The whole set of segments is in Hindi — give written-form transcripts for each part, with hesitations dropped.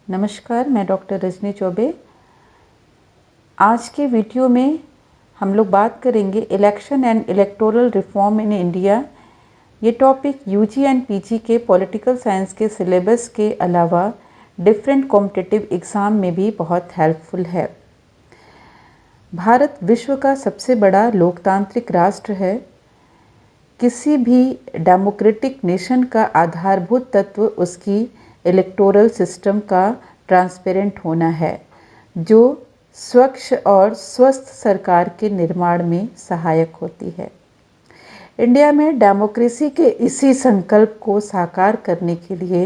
नमस्कार, मैं डॉक्टर रजनी चौबे। आज के वीडियो में हम लोग बात करेंगे election and electoral reform in India. ये टॉपिक यूजी एंड पीजी के पॉलिटिकल साइंस के सिलेबस के अलावा डिफरेंट कॉम्पिटिटिव एग्ज़ाम में भी बहुत हेल्पफुल है। भारत विश्व का सबसे बड़ा लोकतांत्रिक राष्ट्र है। किसी भी डेमोक्रेटिक नेशन का आधारभूत तत्व उसकी इलेक्टोरल सिस्टम का ट्रांसपेरेंट होना है, जो स्वच्छ और स्वस्थ सरकार के निर्माण में सहायक होती है। इंडिया में डेमोक्रेसी के इसी संकल्प को साकार करने के लिए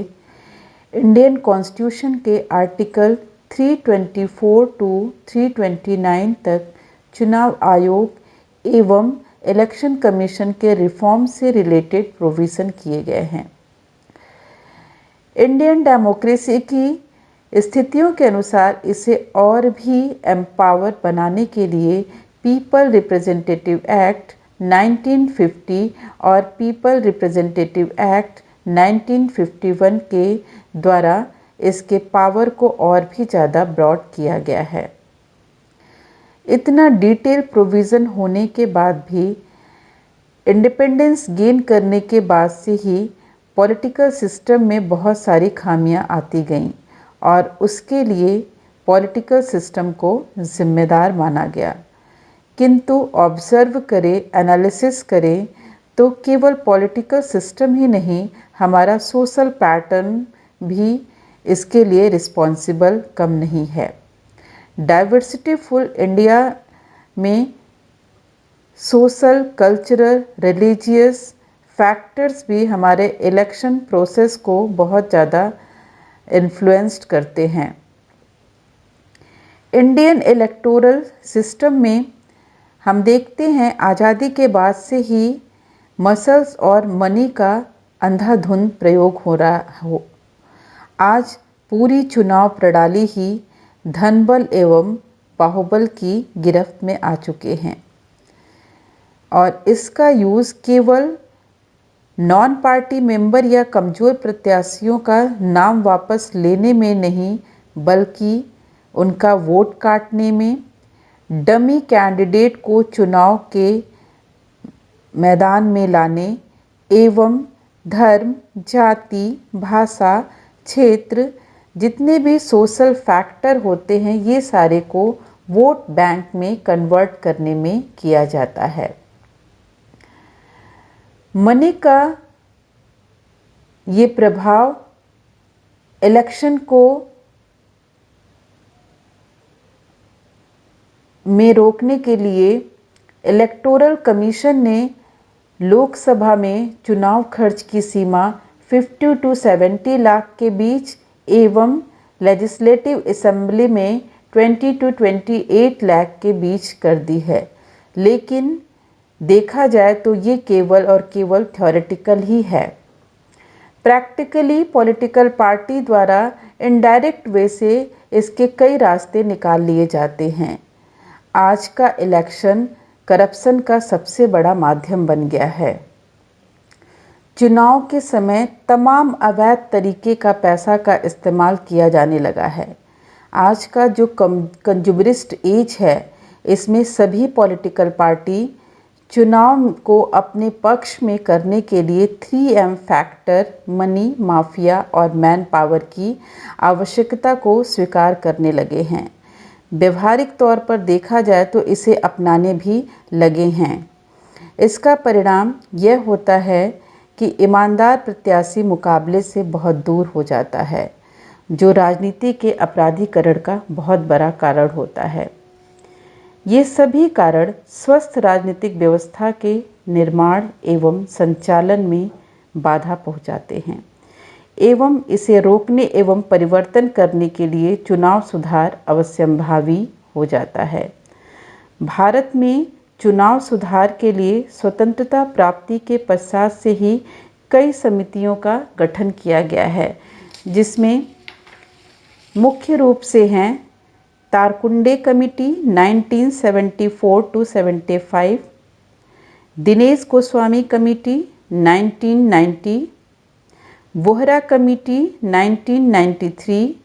इंडियन कॉन्स्टिट्यूशन के आर्टिकल 324 टू 329 तक चुनाव आयोग एवं इलेक्शन कमीशन के रिफॉर्म से रिलेटेड प्रोविज़न किए गए हैं। इंडियन डेमोक्रेसी की स्थितियों के अनुसार इसे और भी एम्पावर बनाने के लिए पीपल रिप्रेजेंटेटिव एक्ट 1950 और पीपल रिप्रेजेंटेटिव एक्ट 1951 के द्वारा इसके पावर को और भी ज़्यादा ब्रॉड किया गया है। इतना डिटेल प्रोविज़न होने के बाद भी इंडिपेंडेंस गेन करने के बाद से ही पॉलिटिकल सिस्टम में बहुत सारी खामियां आती गईं और उसके लिए पॉलिटिकल सिस्टम को जिम्मेदार माना गया। किंतु ऑब्जर्व करें, एनालिसिस करें तो केवल पॉलिटिकल सिस्टम ही नहीं, हमारा सोशल पैटर्न भी इसके लिए रिस्पॉन्सिबल कम नहीं है। डाइवर्सिटीफुल इंडिया में सोशल, कल्चरल, रिलीजियस फैक्टर्स भी हमारे इलेक्शन प्रोसेस को बहुत ज़्यादा इन्फ्लुएंस्ड करते हैं। इंडियन इलेक्टोरल सिस्टम में हम देखते हैं आज़ादी के बाद से ही मसल्स और मनी का अंधाधुंध प्रयोग हो रहा हो। आज पूरी चुनाव प्रणाली ही धनबल एवं बाहुबल की गिरफ्त में आ चुके हैं और इसका यूज़ केवल नॉन पार्टी मेंबर या कमज़ोर प्रत्याशियों का नाम वापस लेने में नहीं, बल्कि उनका वोट काटने में, डमी कैंडिडेट को चुनाव के मैदान में लाने एवं धर्म, जाति, भाषा, क्षेत्र जितने भी सोशल फैक्टर होते हैं, ये सारे को वोट बैंक में कन्वर्ट करने में किया जाता है। मनी का ये प्रभाव इलेक्शन को में रोकने के लिए इलेक्टोरल कमीशन ने लोकसभा में चुनाव खर्च की सीमा 50 टू 70 लाख के बीच एवं लेजिस्लेटिव असेंबली में 20 टू 28 लाख के बीच कर दी है। लेकिन देखा जाए तो ये केवल और केवल थ्योरेटिकल ही है। प्रैक्टिकली पॉलिटिकल पार्टी द्वारा इनडायरेक्ट वे से इसके कई रास्ते निकाल लिए जाते हैं। आज का इलेक्शन करप्शन का सबसे बड़ा माध्यम बन गया है। चुनाव के समय तमाम अवैध तरीके का पैसा का इस्तेमाल किया जाने लगा है। आज का जो कंज्यूमरिस्ट एज है, इसमें सभी पॉलिटिकल पार्टी चुनाव को अपने पक्ष में करने के लिए 3M फैक्टर मनी, माफिया और मैन पावर की आवश्यकता को स्वीकार करने लगे हैं। व्यवहारिक तौर पर देखा जाए तो इसे अपनाने भी लगे हैं। इसका परिणाम यह होता है कि ईमानदार प्रत्याशी मुकाबले से बहुत दूर हो जाता है, जो राजनीति के अपराधीकरण का बहुत बड़ा कारण होता है। ये सभी कारण स्वस्थ राजनीतिक व्यवस्था के निर्माण एवं संचालन में बाधा पहुंचाते हैं एवं इसे रोकने एवं परिवर्तन करने के लिए चुनाव सुधार अवश्यंभावी हो जाता है। भारत में चुनाव सुधार के लिए स्वतंत्रता प्राप्ति के पश्चात से ही कई समितियों का गठन किया गया है, जिसमें मुख्य रूप से हैं Tarkunde committee 1974 to 75, Dinesh Goswami committee 1990, Vohra committee 1993,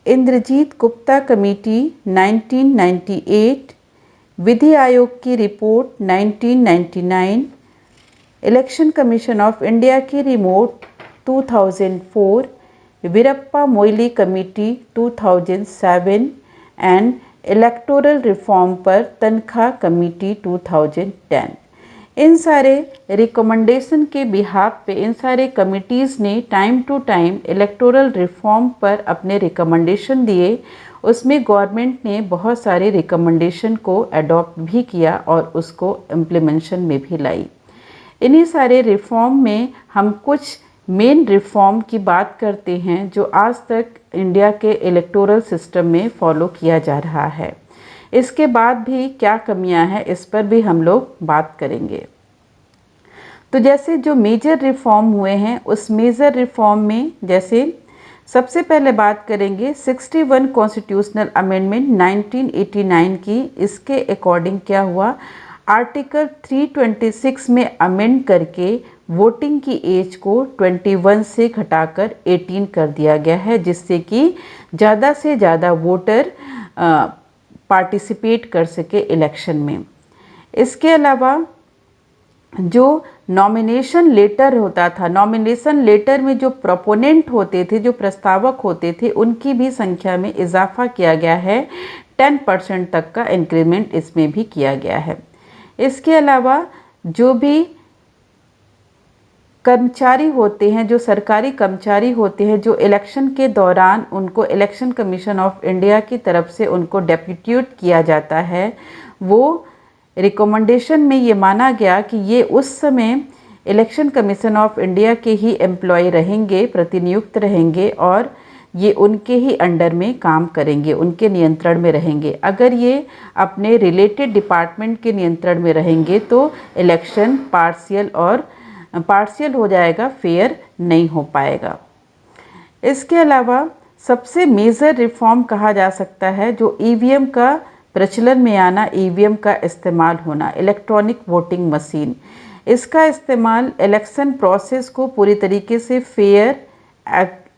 Indrajit Gupta committee 1998, विधि आयोग की report 1999, election commission of India की report 2004, Veerappa Moily committee 2007 and electoral reform पर तनख्वाह कमेटी 2010। इन सारे रिकमेंडेशन के बिहाफ पे इन सारे कमिटीज़ ने time to time electoral reform पर अपने रिकमेंडेशन दिए। उसमें गवर्नमेंट ने बहुत सारे रिकमेंडेशन को अडॉप्ट भी किया और उसको इम्प्लीमेंशन में भी लाई। इन्हीं सारे रिफॉर्म में हम कुछ मेन रिफॉर्म की बात करते हैं जो आज तक इंडिया के इलेक्टोरल सिस्टम में फॉलो किया जा रहा है। इसके बाद भी क्या कमियां हैं इस पर भी हम लोग बात करेंगे। तो जैसे जो मेजर रिफॉर्म हुए हैं उस मेजर रिफॉर्म में जैसे सबसे पहले बात करेंगे 61 कॉन्स्टिट्यूशनल अमेंडमेंट 1989 की। इसके अकॉर्डिंग क्या हुआ, आर्टिकल 326 में अमेंड करके वोटिंग की एज को 21 से घटाकर 18 कर दिया गया है, जिससे कि ज़्यादा से ज़्यादा वोटर पार्टिसिपेट कर सके इलेक्शन में। इसके अलावा जो नॉमिनेशन लेटर होता था, नॉमिनेशन लेटर में जो प्रोपोनेंट होते थे, जो प्रस्तावक होते थे, उनकी भी संख्या में इजाफा किया गया है। 10% तक का इंक्रीमेंट इसमें भी किया गया है। इसके अलावा जो भी कर्मचारी होते हैं, जो सरकारी कर्मचारी होते हैं, जो इलेक्शन के दौरान उनको इलेक्शन कमीशन ऑफ इंडिया की तरफ से उनको डेप्यूटेट किया जाता है, वो रिकमेंडेशन में ये माना गया कि ये उस समय इलेक्शन कमीशन ऑफ इंडिया के ही एम्प्लॉय रहेंगे, प्रतिनियुक्त रहेंगे और ये उनके ही अंडर में काम करेंगे, उनके नियंत्रण में रहेंगे। अगर ये अपने रिलेटेड डिपार्टमेंट के नियंत्रण में रहेंगे तो इलेक्शन पार्शियल हो जाएगा, फेयर नहीं हो पाएगा। इसके अलावा सबसे मेजर रिफॉर्म कहा जा सकता है जो ईवीएम का प्रचलन में आना, ईवीएम का इस्तेमाल होना, इलेक्ट्रॉनिक वोटिंग मशीन। इसका इस्तेमाल इलेक्शन प्रोसेस को पूरी तरीके से फेयर,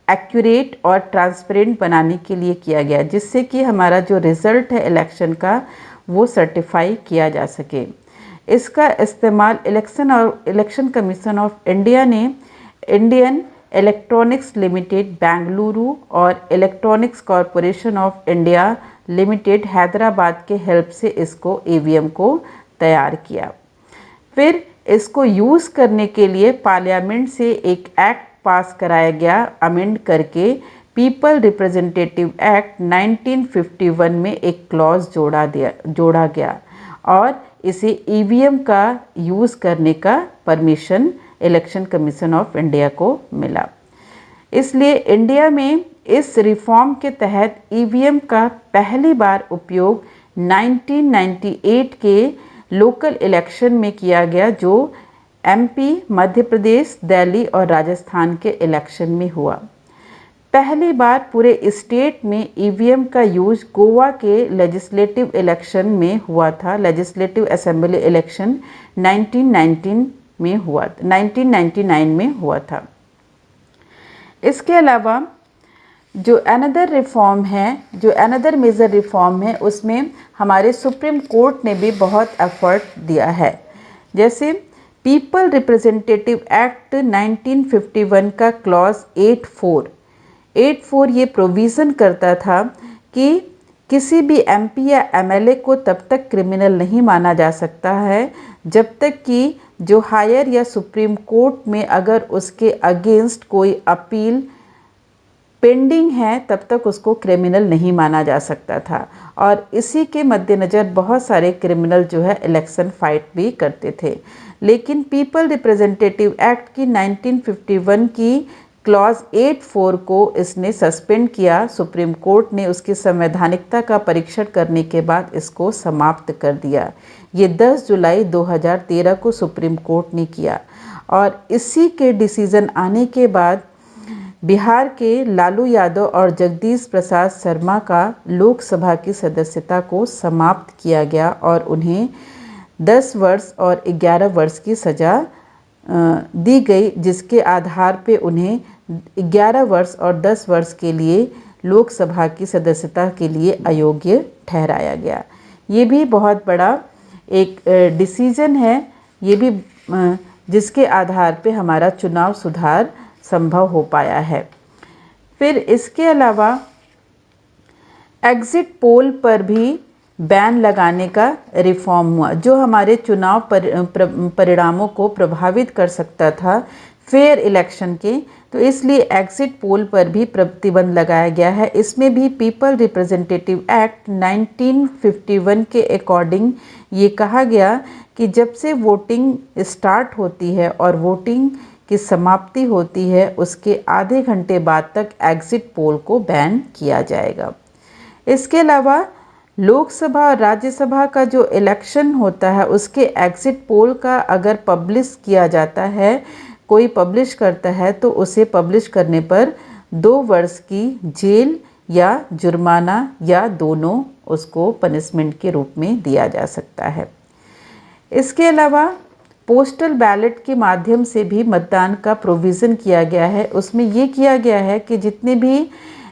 एक्यूरेट और ट्रांसपेरेंट बनाने के लिए किया गया, जिससे कि हमारा जो रिज़ल्ट है इलेक्शन का वो सर्टिफाई किया जा सके। इसका इस्तेमाल इलेक्शन कमीशन ऑफ इंडिया ने इंडियन इलेक्ट्रॉनिक्स लिमिटेड बेंगलुरु और electronics corporation of India limited Hyderabad के हेल्प से इसको ईवीएम को तैयार किया। फिर इसको यूज़ करने के लिए पार्लियामेंट से एक एक्ट पास कराया गया, अमेंड करके पीपल रिप्रेजेंटेटिव एक्ट 1951 में एक क्लॉज जोड़ा गया और इसे ईवीएम का यूज़ करने का permission election commission of India को मिला। इसलिए इंडिया में इस रिफॉर्म के तहत ईवीएम का पहली बार उपयोग 1998 के लोकल इलेक्शन में किया गया, जो एमपी, मध्य प्रदेश, दिल्ली और राजस्थान के इलेक्शन में हुआ। पहली बार पूरे स्टेट में ईवीएम का यूज गोवा के लेजिस्लेटिव इलेक्शन में हुआ था। लेजिस्लेटिव असेंबली इलेक्शन 1999 में हुआ था। इसके अलावा जो अनदर मेजर रिफॉर्म है उसमें हमारे सुप्रीम कोर्ट ने भी बहुत एफर्ट दिया है। जैसे पीपल रिप्रेजेंटेटिव एक्ट 1951 का क्लॉज 84 ये प्रोविज़न करता था कि किसी भी एमपी या एमएलए को तब तक क्रिमिनल नहीं माना जा सकता है जब तक कि जो हायर या सुप्रीम कोर्ट में अगर उसके अगेंस्ट कोई अपील पेंडिंग है तब तक उसको क्रिमिनल नहीं माना जा सकता था। और इसी के मद्देनज़र बहुत सारे क्रिमिनल जो है इलेक्शन फाइट भी करते थे। लेकिन पीपल रिप्रेजेंटेटिव एक्ट की 1951 की क्लॉज 84 को इसने सस्पेंड किया। सुप्रीम कोर्ट ने उसकी संवैधानिकता का परीक्षण करने के बाद इसको समाप्त कर दिया। ये 10 जुलाई 2013 को सुप्रीम कोर्ट ने किया और इसी के डिसीज़न आने के बाद बिहार के लालू यादव और जगदीश प्रसाद शर्मा का लोकसभा की सदस्यता को समाप्त किया गया और उन्हें 10 वर्ष और 11 वर्ष की सज़ा दी गई, जिसके आधार पे उन्हें 11 वर्ष और 10 वर्ष के लिए लोकसभा की सदस्यता के लिए अयोग्य ठहराया गया। ये भी बहुत बड़ा एक डिसीजन है, ये भी जिसके आधार पे हमारा चुनाव सुधार संभव हो पाया है। फिर इसके अलावा एग्ज़िट पोल पर भी बैन लगाने का रिफॉर्म हुआ, जो हमारे चुनाव परिणामों को प्रभावित कर सकता था फेयर इलेक्शन के, तो इसलिए एग्ज़िट पोल पर भी प्रतिबंध लगाया गया है। इसमें भी पीपल रिप्रेजेंटेटिव एक्ट 1951 के अकॉर्डिंग ये कहा गया कि जब से वोटिंग स्टार्ट होती है और वोटिंग की समाप्ति होती है, उसके आधे घंटे बाद तक एग्ज़िट पोल को बैन किया जाएगा। इसके अलावा लोकसभा और राज्यसभा का जो इलेक्शन होता है, उसके एग्ज़िट पोल का अगर पब्लिश किया जाता है, कोई पब्लिश करता है, तो उसे पब्लिश करने पर 2 वर्ष की जेल या जुर्माना या दोनों उसको पनिशमेंट के रूप में दिया जा सकता है। इसके अलावा पोस्टल बैलेट के माध्यम से भी मतदान का प्रोविज़न किया गया है। उसमें ये किया गया है कि जितने भी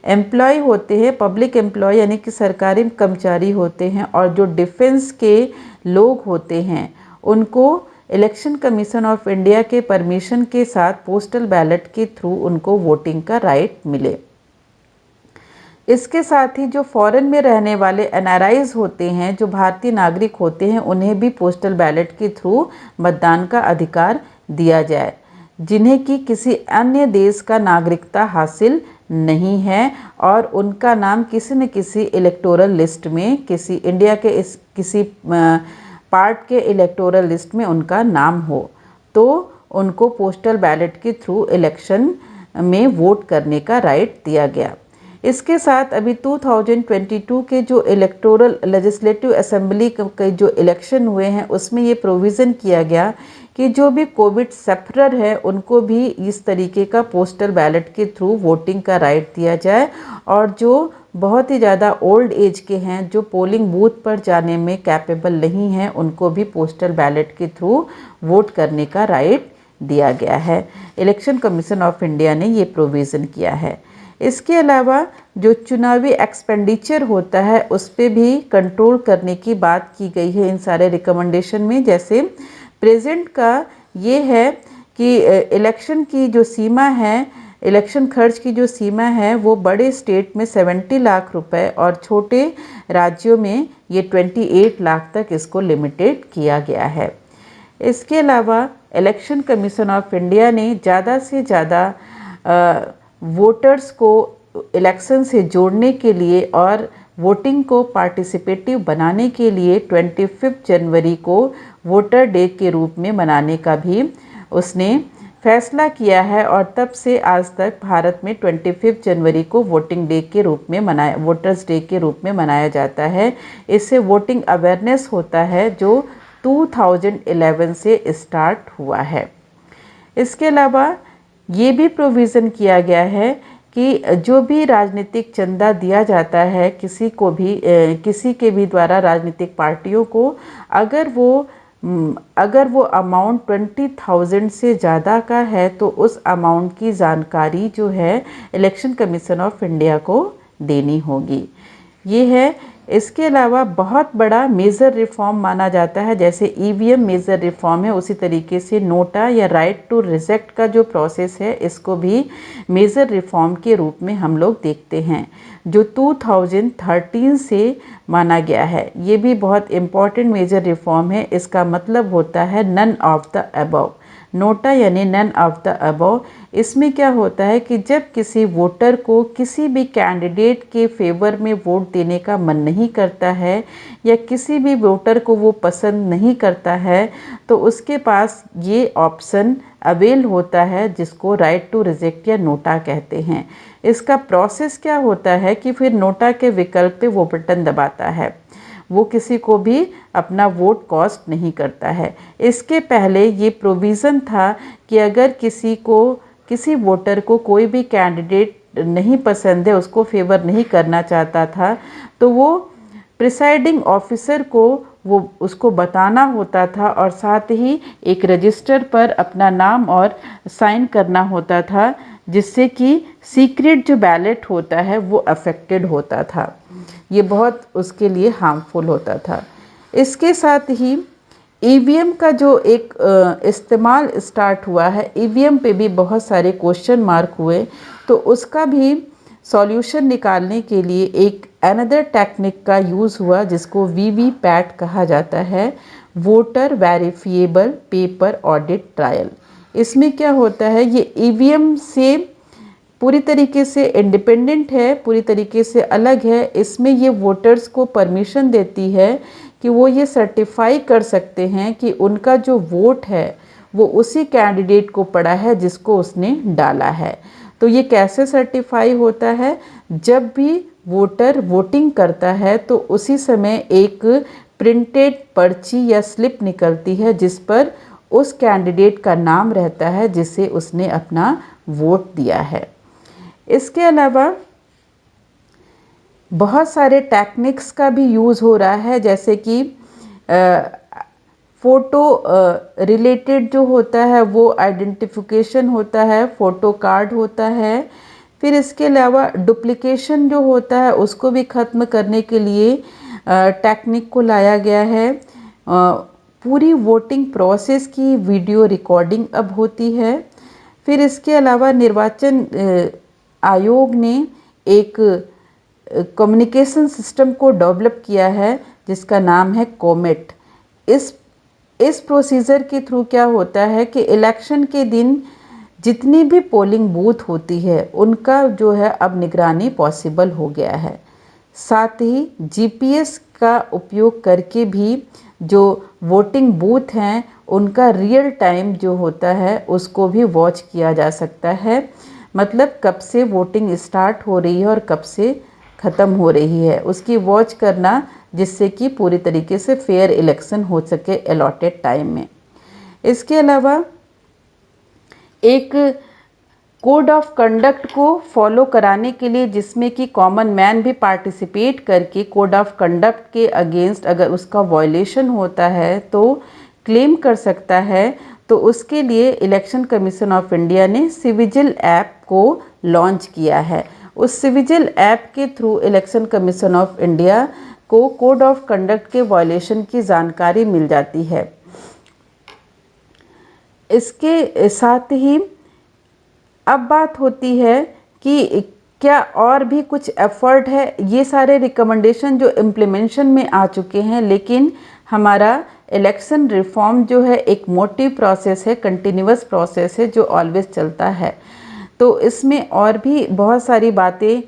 एम्प्लॉय होते हैं, पब्लिक एम्प्लॉय यानी कि सरकारी कर्मचारी होते हैं, और जो डिफेंस के लोग होते हैं, उनको इलेक्शन कमीशन ऑफ इंडिया के परमिशन के साथ पोस्टल बैलेट के थ्रू उनको वोटिंग का राइट मिले। इसके साथ ही जो फॉरेन में रहने वाले एनआरआईज होते हैं, जो भारतीय नागरिक होते हैं, उन्हें भी पोस्टल बैलेट के थ्रू मतदान का अधिकार दिया जाए, जिन्हें कि किसी अन्य देश का नागरिकता हासिल नहीं है और उनका नाम किसी न किसी इलेक्टोरल लिस्ट में, किसी इंडिया के किसी पार्ट के इलेक्टोरल लिस्ट में उनका नाम हो, तो उनको पोस्टल बैलेट के थ्रू इलेक्शन में वोट करने का राइट दिया गया। इसके साथ अभी 2022 के जो इलेक्टोरल लेजिस्लेटिव असेंबली के जो इलेक्शन हुए हैं, उसमें ये प्रोविज़न किया गया कि जो भी कोविड सफरर है, उनको भी इस तरीके का पोस्टल बैलेट के थ्रू वोटिंग का राइट दिया जाए, और जो बहुत ही ज़्यादा ओल्ड एज के हैं, जो पोलिंग बूथ पर जाने में कैपेबल नहीं हैं, उनको भी पोस्टल बैलेट के थ्रू वोट करने का राइट दिया गया है। इलेक्शन कमीशन ऑफ इंडिया ने ये प्रोविज़न किया है। इसके अलावा जो चुनावी एक्सपेंडिचर होता है, उस पर भी कंट्रोल करने की बात की गई है इन सारे रिकमेंडेशन में। जैसे प्रेजेंट का ये है कि इलेक्शन की जो सीमा है, इलेक्शन खर्च की जो सीमा है, वो बड़े स्टेट में 70 लाख रुपए और छोटे राज्यों में ये 28 लाख तक इसको लिमिटेड किया गया है। इसके अलावा इलेक्शन कमीशन ऑफ इंडिया ने ज़्यादा से ज़्यादा वोटर्स को इलेक्शन से जोड़ने के लिए और वोटिंग को पार्टिसिपेटिव बनाने के लिए 25 जनवरी को वोटर डे के रूप में मनाने का भी उसने फैसला किया है, और तब से आज तक भारत में 25 जनवरी को वोटिंग डे के रूप में वोटर्स डे के रूप में मनाया जाता है। इससे वोटिंग अवेयरनेस होता है, जो 2011 से स्टार्ट हुआ है। इसके अलावा ये भी प्रोविज़न किया गया है कि जो भी राजनीतिक चंदा दिया जाता है किसी को भी, किसी के भी द्वारा राजनीतिक पार्टियों को, अगर वो अमाउंट 20,000 से ज़्यादा का है, तो उस अमाउंट की जानकारी जो है इलेक्शन कमीशन ऑफ इंडिया को देनी होगी। ये है। इसके अलावा बहुत बड़ा मेजर रिफॉर्म माना जाता है, जैसे ईवीएम मेजर रिफॉर्म है, उसी तरीके से नोटा या राइट टू रिजेक्ट का जो प्रोसेस है, इसको भी मेजर रिफॉर्म के रूप में हम लोग देखते हैं, जो 2013 से माना गया है। ये भी बहुत इम्पॉर्टेंट मेजर रिफॉर्म है। इसका मतलब होता है none of the above. NOTA यानी नन ऑफ द अबव। इसमें क्या होता है कि जब किसी वोटर को किसी भी कैंडिडेट के फेवर में वोट देने का मन नहीं करता है, या किसी भी वोटर को वो पसंद नहीं करता है, तो उसके पास ये ऑप्शन अवेल होता है, जिसको राइट टू रिजेक्ट या नोटा कहते हैं। इसका प्रोसेस क्या होता है कि फिर नोटा के विकल्प पे वो बटन दबाता है, वो किसी को भी अपना वोट कॉस्ट नहीं करता है। इसके पहले ये प्रोविज़न था कि अगर किसी वोटर को कोई भी कैंडिडेट नहीं पसंद है, उसको फेवर नहीं करना चाहता था, तो वो प्रिसाइडिंग ऑफिसर को वो उसको बताना होता था, और साथ ही एक रजिस्टर पर अपना नाम और साइन करना होता था जिससे कि सीक्रेट जो बैलेट होता है वो अफेक्टेड होता था। ये बहुत उसके लिए हार्मफुल होता था। इसके साथ ही ईवीएम का जो एक इस्तेमाल स्टार्ट हुआ है, ईवीएम पे भी बहुत सारे क्वेश्चन मार्क हुए, तो उसका भी सॉल्यूशन निकालने के लिए एक अनदर टेक्निक का यूज़ हुआ जिसको वीवीपैट कहा जाता है, voter verifiable paper audit trial. इसमें क्या होता है, ये ईवीएम से पूरी तरीके से इंडिपेंडेंट है, पूरी तरीके से अलग है। इसमें ये वोटर्स को परमिशन देती है कि वो ये सर्टिफाई कर सकते हैं कि उनका जो वोट है वो उसी कैंडिडेट को पड़ा है जिसको उसने डाला है। तो ये कैसे सर्टिफाई होता है, जब भी वोटर वोटिंग करता है तो उसी समय एक प्रिंटेड पर्ची या स्लिप निकलती है जिस पर उस कैंडिडेट का नाम रहता है जिसे उसने अपना वोट दिया है। इसके अलावा बहुत सारे टेक्निक्स का भी यूज़ हो रहा है, जैसे कि फ़ोटो रिलेटेड जो होता है वो आइडेंटिफिकेशन होता है, फ़ोटो कार्ड होता है। फिर इसके अलावा डुप्लिकेशन जो होता है उसको भी ख़त्म करने के लिए टेक्निक को लाया गया है। पूरी वोटिंग प्रोसेस की वीडियो रिकॉर्डिंग अब होती है। फिर इसके अलावा निर्वाचन आयोग ने एक कम्युनिकेशन सिस्टम को डेवलप किया है जिसका नाम है कोमेट। इस प्रोसीजर के थ्रू क्या होता है कि इलेक्शन के दिन जितनी भी पोलिंग बूथ होती है उनका जो है अब निगरानी पॉसिबल हो गया है। साथ ही जीपीएस का उपयोग करके भी जो वोटिंग बूथ हैं उनका रियल टाइम जो होता है उसको भी वॉच किया जा सकता है। मतलब कब से वोटिंग स्टार्ट हो रही है और कब से ख़त्म हो रही है उसकी वॉच करना, जिससे कि पूरी तरीके से फेयर इलेक्शन हो सके अलॉटेड टाइम में। इसके अलावा एक कोड ऑफ कंडक्ट को फॉलो कराने के लिए, जिसमें कि कॉमन मैन भी पार्टिसिपेट करके कोड ऑफ कंडक्ट के अगेंस्ट अगर उसका वायलेशन होता है तो क्लेम कर सकता है, तो उसके लिए इलेक्शन कमीशन ऑफ इंडिया ने सिविजिल ऐप को लॉन्च किया है। उस सिविजिल ऐप के through election commission of India को कोड ऑफ कंडक्ट के वायलेशन की जानकारी मिल जाती है। इसके साथ ही अब बात होती है कि क्या और भी कुछ एफर्ट है। ये सारे रिकमेंडेशन जो इम्प्लीमेंशन में आ चुके हैं, लेकिन हमारा इलेक्शन रिफॉर्म जो है एक मोटिव प्रोसेस है, कंटिन्यूअस प्रोसेस है जो ऑलवेज चलता है। तो इसमें और भी बहुत सारी बातें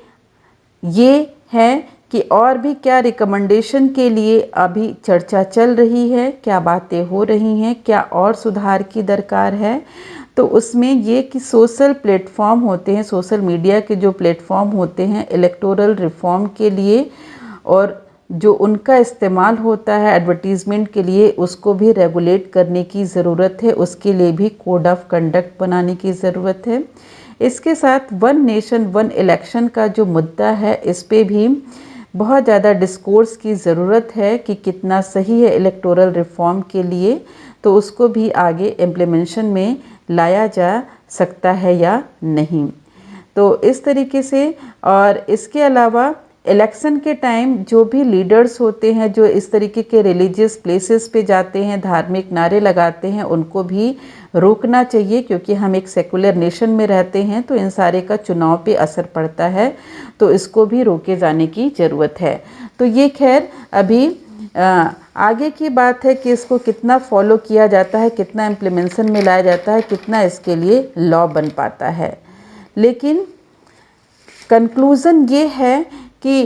ये हैं कि और भी क्या रिकमेंडेशन के लिए अभी चर्चा चल रही है, क्या बातें हो रही हैं, क्या और सुधार की दरकार है। तो उसमें ये कि सोशल प्लेटफॉर्म होते हैं, सोशल मीडिया के जो प्लेटफॉर्म होते हैं इलेक्टोरल रिफॉर्म के लिए, और जो उनका इस्तेमाल होता है एडवर्टीज़मेंट के लिए, उसको भी रेगुलेट करने की ज़रूरत है। उसके लिए भी कोड ऑफ कंडक्ट बनाने की ज़रूरत है। इसके साथ वन नेशन वन इलेक्शन का जो मुद्दा है, इस पे भी बहुत ज़्यादा डिस्कोर्स की ज़रूरत है कि कितना सही है इलेक्टोरल रिफॉर्म के लिए, तो उसको भी आगे इम्प्लीमेंशन में लाया जा सकता है या नहीं। तो इस तरीके से, और इसके अलावा इलेक्शन के टाइम जो भी लीडर्स होते हैं जो इस तरीके के रिलीजियस प्लेसेस पे जाते हैं, धार्मिक नारे लगाते हैं, उनको भी रोकना चाहिए, क्योंकि हम एक सेकुलर नेशन में रहते हैं तो इन सारे का चुनाव पे असर पड़ता है, तो इसको भी रोके जाने की ज़रूरत है। तो ये खैर अभी आगे की बात है कि इसको कितना फॉलो किया जाता है, कितना इम्प्लीमेंशन में लाया जाता है, कितना इसके लिए लॉ बन पाता है। लेकिन कंक्लूज़न ये है कि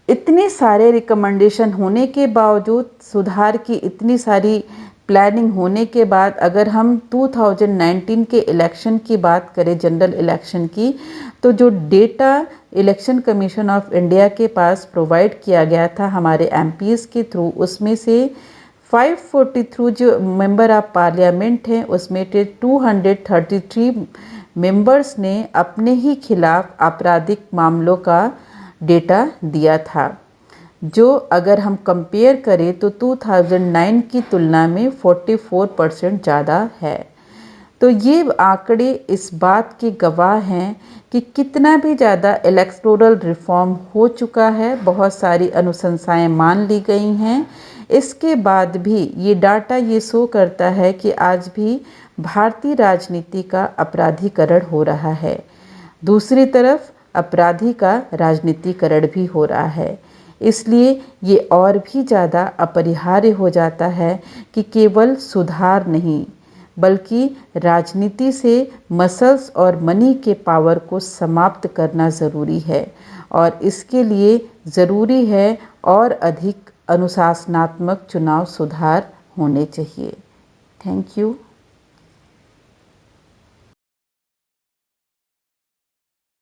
इतने सारे रिकमेंडेशन होने के बावजूद, सुधार की इतनी सारी प्लानिंग होने के बाद, अगर हम 2019 के इलेक्शन की बात करें, जनरल इलेक्शन की, तो जो data election commission of India के पास प्रोवाइड किया गया था हमारे एमपीज़ के थ्रू, उसमें से 543 जो मेंबर ऑफ पार्लियामेंट हैं उसमें से 233 मेंबर्स ने अपने ही खिलाफ आपराधिक मामलों का डेटा दिया था, जो अगर हम कंपेयर करें तो 2009 की तुलना में 44% ज़्यादा है। तो ये आंकड़े इस बात के गवाह हैं कि कितना भी ज़्यादा इलेक्टोरल रिफॉर्म हो चुका है, बहुत सारी अनुशंसाएं मान ली गई हैं, इसके बाद भी ये डाटा ये शो करता है कि आज भी भारतीय राजनीति का अपराधीकरण हो रहा है। दूसरी तरफ अपराधी का राजनीतिकरण भी हो रहा है। इसलिए ये और भी ज़्यादा अपरिहार्य हो जाता है कि केवल सुधार नहीं बल्कि राजनीति से मसल्स और मनी के पावर को समाप्त करना ज़रूरी है और इसके लिए ज़रूरी है और अधिक अनुशासनात्मक चुनाव सुधार होने चाहिए। Thank you.